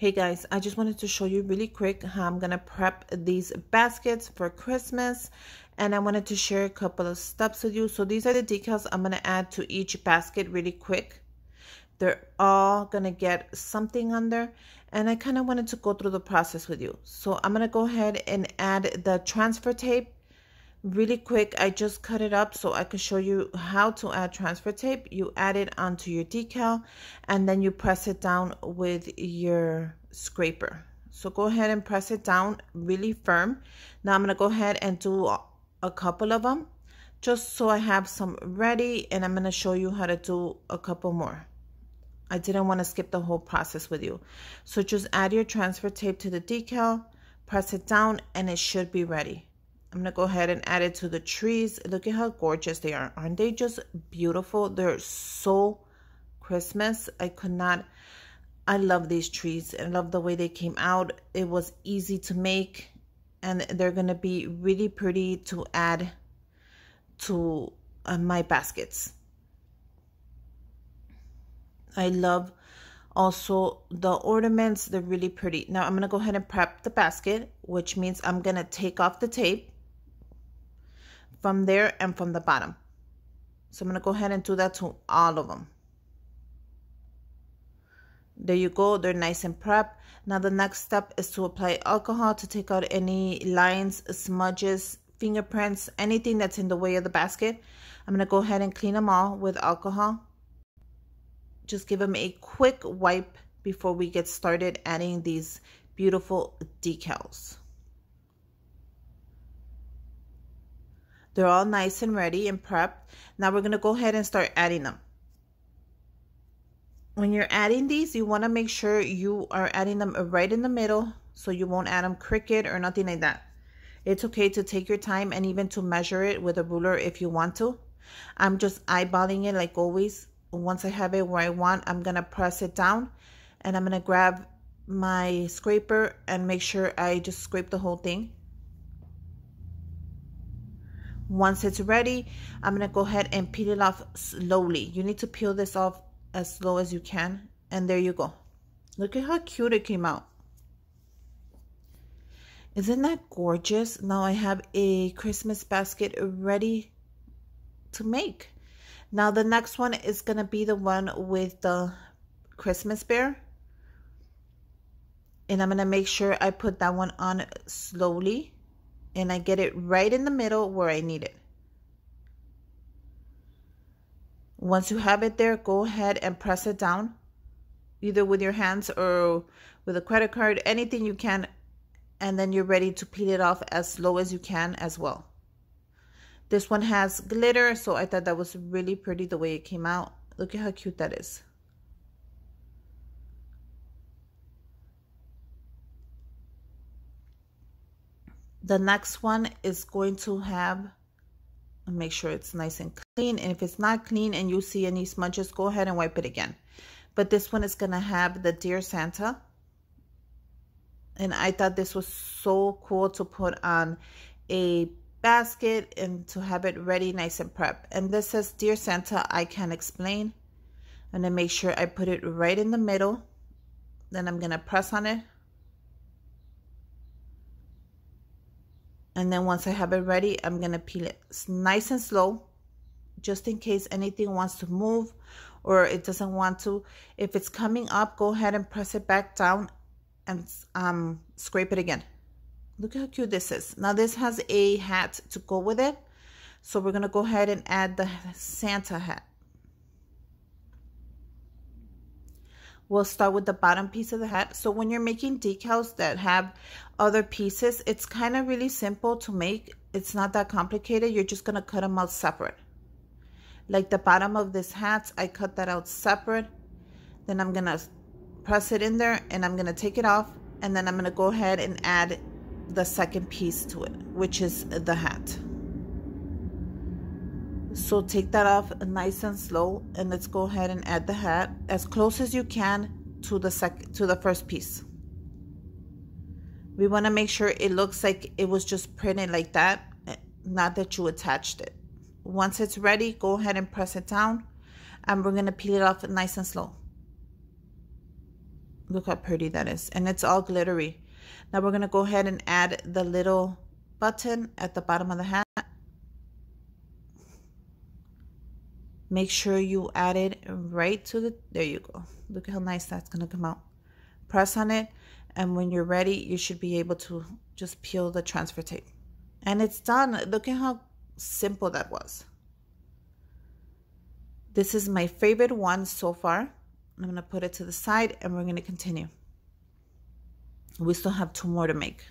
Hey guys, I just wanted to show you really quick how I'm gonna prep these baskets for Christmas, and I wanted to share a couple of steps with you. So these are the decals I'm gonna add to each basket really quick. They're all gonna get something under, and I kind of wanted to go through the process with you. So I'm gonna go ahead and add the transfer tape really quick. I just cut it up so I could show you how to add transfer tape. You add it onto your decal and then you press it down with your scraper. So go ahead and press it down really firm. Now I'm going to go ahead and do a couple of them just so I have some ready, and I'm going to show you how to do a couple more. I didn't want to skip the whole process with you. So just add your transfer tape to the decal, press it down, and it should be ready. I'm going to go ahead and add it to the trees. Look at how gorgeous they are. Aren't they just beautiful? They're so Christmas. I love these trees. I love the way they came out. It was easy to make, and they're going to be really pretty to add to my baskets. I love also the ornaments. They're really pretty. Now I'm going to go ahead and prep the basket, which means I'm going to take off the tape from there and from the bottom. So I'm going to go ahead and do that to all of them. There you go. They're nice and prepped. Now the next step is to apply alcohol to take out any lines, smudges, fingerprints, anything that's in the way of the basket. I'm going to go ahead and clean them all with alcohol. Just give them a quick wipe before we get started adding these beautiful decals. They're all nice and ready and prepped. Now we're going to go ahead and start adding them. When you're adding these, you want to make sure you are adding them right in the middle, so you won't add them cricut or nothing like that. It's okay to take your time and even to measure it with a ruler if you want to. I'm just eyeballing it like always. Once I have it where I want, I'm going to press it down, and I'm going to grab my scraper and make sure I just scrape the whole thing. Once it's ready, I'm going to go ahead and peel it off slowly. You need to peel this off as slow as you can. And there you go. Look at how cute it came out. Isn't that gorgeous? Now I have a Christmas basket ready to make. Now the next one is going to be the one with the Christmas bear. And I'm going to make sure I put that one on slowly. And I get it right in the middle where I need it. Once you have it there, go ahead and press it down, either with your hands or with a credit card, anything you can, and then you're ready to peel it off as slow as you can as well. This one has glitter, so I thought that was really pretty the way it came out. Look at how cute that is. The next one is going to have, make sure it's nice and clean. And if it's not clean and you see any smudges, go ahead and wipe it again. But this one is going to have the Dear Santa. And I thought this was so cool to put on a basket and to have it ready, nice and prepped. And this says, Dear Santa, I Can Explain. And then make sure I put it right in the middle. Then I'm going to press on it. And then once I have it ready, I'm going to peel it nice and slow, just in case anything wants to move or it doesn't want to. If it's coming up, go ahead and press it back down and scrape it again. Look how cute this is. Now this has a hat to go with it. So we're going to go ahead and add the Santa hat. We'll start with the bottom piece of the hat. So when you're making decals that have other pieces, it's kind of really simple to make. It's not that complicated. You're just going to cut them out separate. Like the bottom of this hat, I cut that out separate. Then I'm going to press it in there and I'm going to take it off. And then I'm going to go ahead and add the second piece to it, which is the hat. So take that off nice and slow, and let's go ahead and add the hat as close as you can to the first piece. We want to make sure it looks like it was just printed like that, not that you attached it. Once it's ready, go ahead and press it down, and we're going to peel it off nice and slow. Look how pretty that is. And it's all glittery. Now we're going to go ahead and add the little button at the bottom of the hat. Make sure you add it right to the, there you go. Look how nice that's going to come out. Press on it, and when you're ready, you should be able to just peel the transfer tape. And it's done. Look at how simple that was. This is my favorite one so far. I'm going to put it to the side, and we're going to continue. We still have 2 more to make.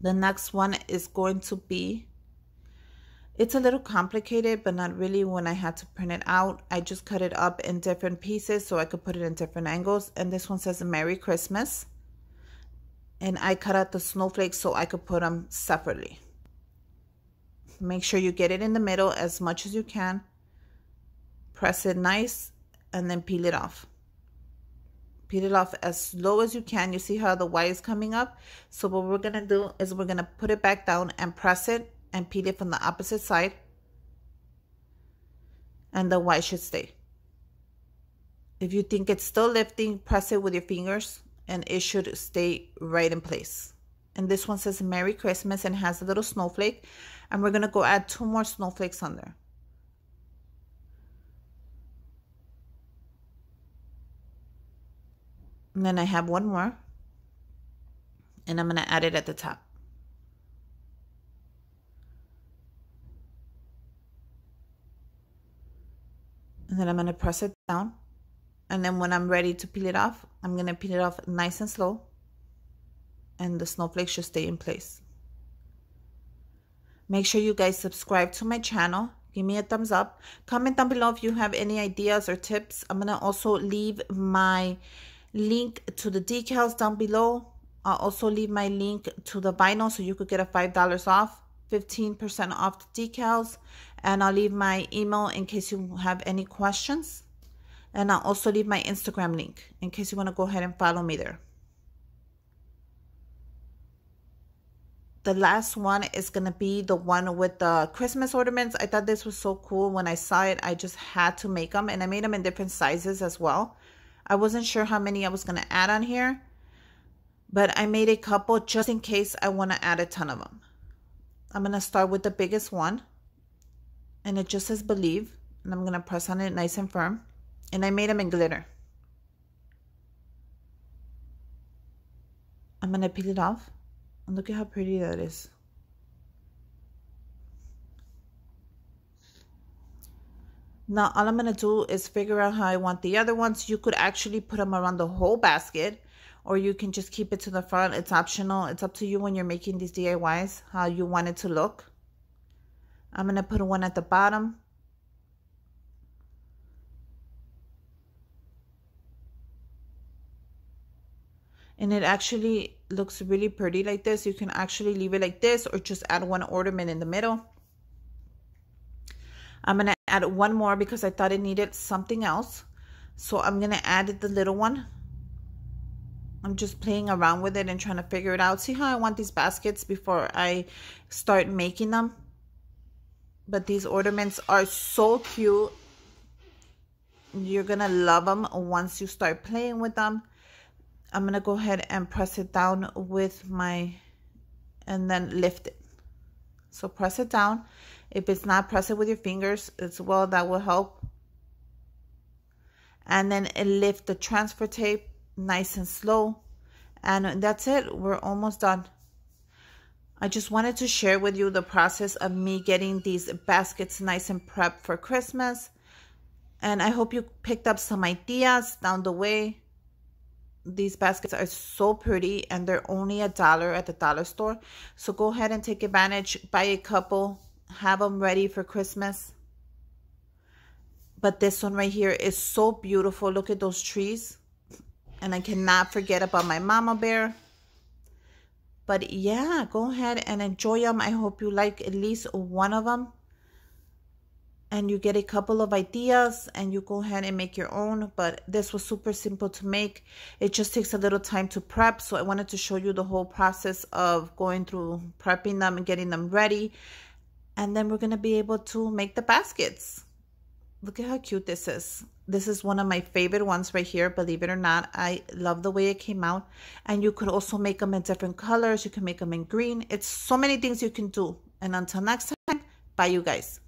The next one is going to be, it's a little complicated, but not really. When I had to print it out, I just cut it up in different pieces so I could put it in different angles. And this one says Merry Christmas. And I cut out the snowflakes so I could put them separately. Make sure you get it in the middle as much as you can. Press it nice and then peel it off. Peel it off as low as you can. You see how the white is coming up? So what we're going to do is we're going to put it back down and press it and peel it from the opposite side. And the white should stay. If you think it's still lifting, press it with your fingers and it should stay right in place. And this one says Merry Christmas and has a little snowflake. And we're going to go add 2 more snowflakes on there. And then I have 1 more. And I'm going to add it at the top. And then I'm going to press it down. And then when I'm ready to peel it off, I'm going to peel it off nice and slow. And the snowflake should stay in place. Make sure you guys subscribe to my channel. Give me a thumbs up. Comment down below if you have any ideas or tips. I'm going to also leave my link to the decals down below. I'll also leave my link to the vinyl so you could get a $5 off, 15% off the decals. And I'll leave my email in case you have any questions. And I'll also leave my Instagram link in case you want to go ahead and follow me there. The last one is going to be the one with the Christmas ornaments. I thought this was so cool. When I saw it, I just had to make them. And I made them in different sizes as well. I wasn't sure how many I was going to add on here. But I made a couple just in case I want to add a ton of them. I'm going to start with the biggest one. And it just says Believe. And I'm going to press on it nice and firm. And I made them in glitter. I'm going to peel it off. And look at how pretty that is. Now all I'm going to do is figure out how I want the other ones. You could actually put them around the whole basket. Or you can just keep it to the front. It's optional. It's up to you when you're making these DIYs. How you want it to look. I'm going to put one at the bottom. And it actually looks really pretty like this. You can actually leave it like this or just add 1 ornament in the middle. I'm going to add 1 more because I thought it needed something else. So I'm going to add the little one. I'm just playing around with it and trying to figure it out. See how I want these baskets before I start making them. But these ornaments are so cute. You're going to love them once you start playing with them. I'm going to go ahead and press it down with my, and then lift it. So press it down. If it's not, press it with your fingers as well. That will help. And then lift the transfer tape nice and slow. And that's it. We're almost done. I just wanted to share with you the process of me getting these baskets nice and prepped for Christmas. And I hope you picked up some ideas down the way. These baskets are so pretty and they're only $1 at the dollar store. So go ahead and take advantage. Buy a couple. Have them ready for Christmas. But this one right here is so beautiful. Look at those trees. And I cannot forget about my mama bear. But yeah, go ahead and enjoy them. I hope you like at least one of them. And you get a couple of ideas and you go ahead and make your own. But this was super simple to make. It just takes a little time to prep. So I wanted to show you the whole process of going through prepping them and getting them ready. And then we're going to be able to make the baskets. Look at how cute this is. This is one of my favorite ones right here, believe it or not. I love the way it came out. And you could also make them in different colors. You can make them in green. It's so many things you can do. And until next time, bye you guys.